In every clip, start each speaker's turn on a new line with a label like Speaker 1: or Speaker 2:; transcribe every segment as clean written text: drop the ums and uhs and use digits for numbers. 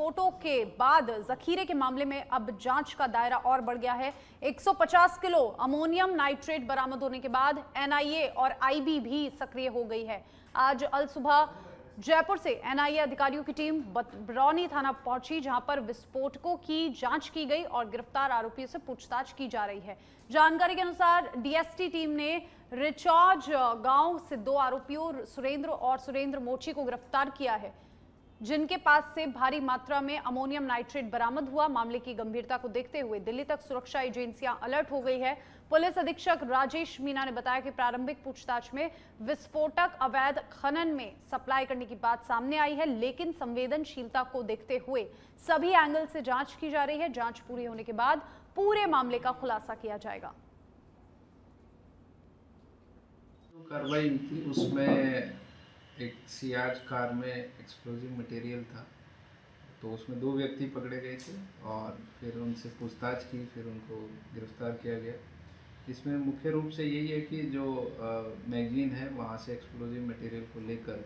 Speaker 1: विस्फोटों के बाद जखीरे के मामले में अब जांच का दायरा और बढ़ गया है। 150 किलो अमोनियम नाइट्रेट बरामद होने के बाद एनआईए और आईबी भी सक्रिय हो गई है। आज अल सुबह जयपुर से एनआईए अधिकारियों की टीम बरौनी थाना पहुंची, जहां पर विस्फोटकों की जांच की गई और गिरफ्तार आरोपियों से पूछताछ की जा रही है। जानकारी के अनुसार डीएसटी टीम ने रिचौज गांव से 2 आरोपियों सुरेंद्र और सुरेंद्र मोची को गिरफ्तार किया है, जिनके पास से भारी मात्रा में अमोनियम नाइट्रेट बरामद हुआ। मामले की गंभीरता को देखते हुए दिल्ली तक सुरक्षा एजेंसियां अलर्ट हो गई है। पुलिस अधीक्षक राजेश मीना ने बताया कि प्रारंभिक पूछताछ में विस्फोटक अवैध खनन में सप्लाई करने की बात सामने आई है, लेकिन संवेदनशीलता को देखते हुए सभी एंगल से जांच की जा रही है। जांच पूरी होने के बाद पूरे मामले का खुलासा किया जाएगा।
Speaker 2: जो कार्रवाई हुई थी उसमें एक सियाज कार में एक्सप्लोजिव मटेरियल था, तो उसमें 2 व्यक्ति पकड़े गए थे और फिर उनसे पूछताछ की, फिर उनको गिरफ्तार किया गया। इसमें मुख्य रूप से यही है कि जो मैगजीन है वहाँ से एक्सप्लोजिव मटेरियल को लेकर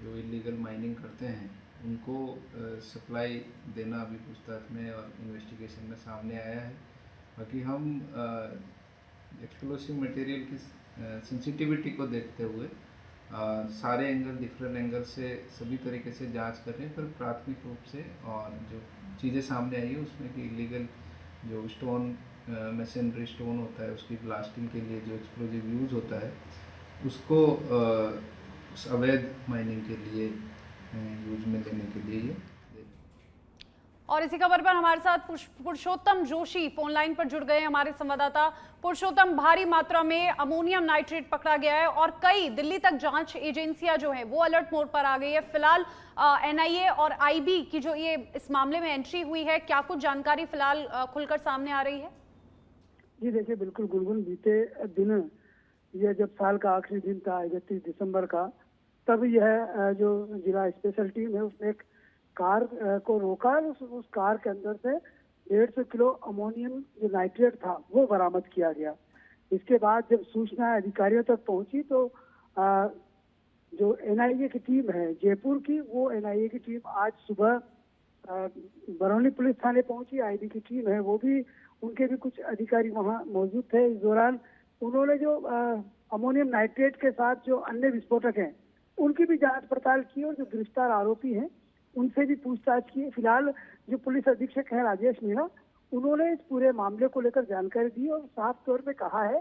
Speaker 2: जो इलीगल माइनिंग करते हैं उनको सप्लाई देना अभी पूछताछ में और इन्वेस्टिगेशन में सामने आया है। बाकी हम एक्सप्लोसिव मटेरियल की सेंसिटिविटी को देखते हुए सारे एंगल, डिफरेंट एंगल से सभी तरीके से जांच कर रहे हैं, पर प्राथमिक रूप से और जो चीज़ें सामने आई है उसमें कि इलीगल जो स्टोन मशीनरी स्टोन होता है उसकी ब्लास्टिंग के लिए जो एक्सप्लोजिव यूज़ होता है उसको उस अवैध माइनिंग के लिए यूज में लेने के लिए ये।
Speaker 1: और इसी खबर पर हमारे साथ पुरुषोत्तम जोशी फोन लाइन पर जुड़ गए हैं, हमारे संवाददाता। पुरुषोत्तम, भारी मात्रा में अमोनियम नाइट्रेट पकड़ा गया है और कई दिल्ली तक जांच एजेंसियां जो है वो अलर्ट मोड पर आ गई है। फिलहाल एनआईए और आईबी की जो ये इस मामले में एंट्री हुई है, क्या कुछ जानकारी फिलहाल खुलकर सामने आ रही है?
Speaker 3: जी देखिए, बिल्कुल गुलगुन, बीते दिन यह जब साल का आखिरी दिन था 31 दिसंबर का, तब यह जो जिला स्पेशल टीम है उसने एक कार को रोका। उस कार के अंदर से 150 किलो अमोनियम जो नाइट्रेट था वो बरामद किया गया। इसके बाद जब सूचना अधिकारियों तक पहुंची तो जो एनआईए की टीम है जयपुर की, वो एनआईए की टीम आज सुबह बरौनी पुलिस थाने पहुंची। आईबी की टीम है वो भी, उनके भी कुछ अधिकारी वहां मौजूद थे। इस दौरान उन्होंने जो अमोनियम नाइट्रेट के साथ जो अन्य विस्फोटक हैं उनकी भी जांच पड़ताल की और जो गिरफ्तार आरोपी हैं उनसे भी पूछताछ की। फिलहाल जो पुलिस अधीक्षक है राजेश मीना, उन्होंने इस पूरे मामले को लेकर जानकारी दी और साफ तौर पे कहा है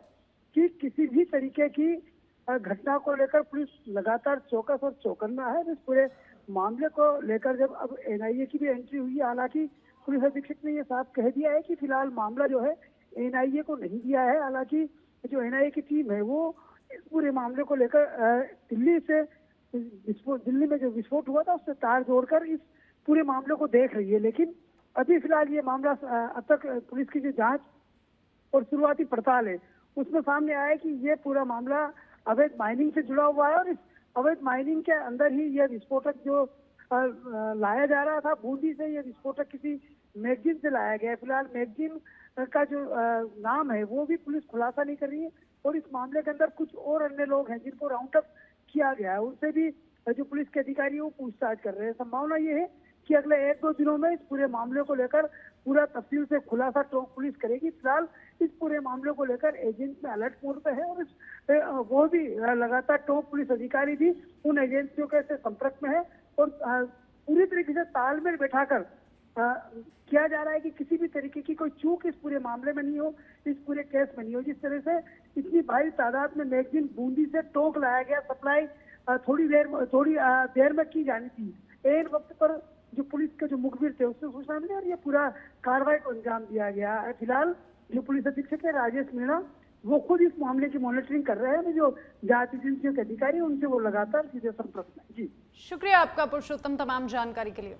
Speaker 3: कि किसी भी तरीके की घटना को लेकर पुलिस लगातार चौकस और चौकन्ना है। इस पूरे मामले को लेकर जब अब एनआईए की भी एंट्री हुई है, हालांकि पुलिस अधीक्षक ने ये साफ कह दिया है कि फिलहाल मामला जो है एनआईए को नहीं दिया है। हालांकि जो एनआईए की टीम है वो इस पूरे मामले को लेकर दिल्ली में जो विस्फोट हुआ था उससे तार जोड़कर इस पूरे मामले को देख रही है। लेकिन अभी फिलहाल ये मामला अब तक पुलिस की जो जांच और शुरुआती पड़ताल है उसमें सामने आया है कि ये पूरा मामला अवैध माइनिंग से जुड़ा हुआ है और इस अवैध माइनिंग के अंदर ही यह विस्फोटक जो लाया जा रहा था बूंदी से, यह विस्फोटक किसी मैगजीन से लाया गया है। फिलहाल मैगजीन का जो नाम है वो भी पुलिस खुलासा नहीं कर रही है और इस मामले के अंदर कुछ और अन्य लोग हैं जिनको राउंड अप किया गया है, उनसे भी जो पुलिस के अधिकारी वो पूछताछ कर रहे हैं। संभावना ये है कि अगले 1-2 दिनों में इस पूरे मामले को लेकर पूरा तफसील से खुलासा टोंक पुलिस करेगी। फिलहाल इस पूरे मामले को लेकर एजेंट में अलर्ट मोड पे है और वो भी लगातार टोंक पुलिस अधिकारी भी उन एजेंसियों के से संपर्क में है और पूरी तरीके से तालमेल बैठाकर किया जा रहा है कि किसी भी तरीके की कोई चूक इस पूरे मामले में नहीं हो, इस पूरे केस में नहीं हो। जिस तरह से इतनी भारी तादाद में मैगजीन बूंदी से टोंक लाया गया, सप्लाई थोड़ी देर में की जानी थी, एक वक्त पर जो पुलिस के जो मुखबिर थे उससे सूचना मिली और ये पूरा कार्रवाई को अंजाम दिया गया है। फिलहाल जो पुलिस अधीक्षक है राजेश मीणा वो खुद इस मामले की मॉनिटरिंग कर रहे हैं। जो जांच एजेंसियों के अधिकारी उनसे वो लगातार सीधे संपर्क में। जी
Speaker 1: शुक्रिया आपका पुरुषोत्तम, तमाम जानकारी के लिए।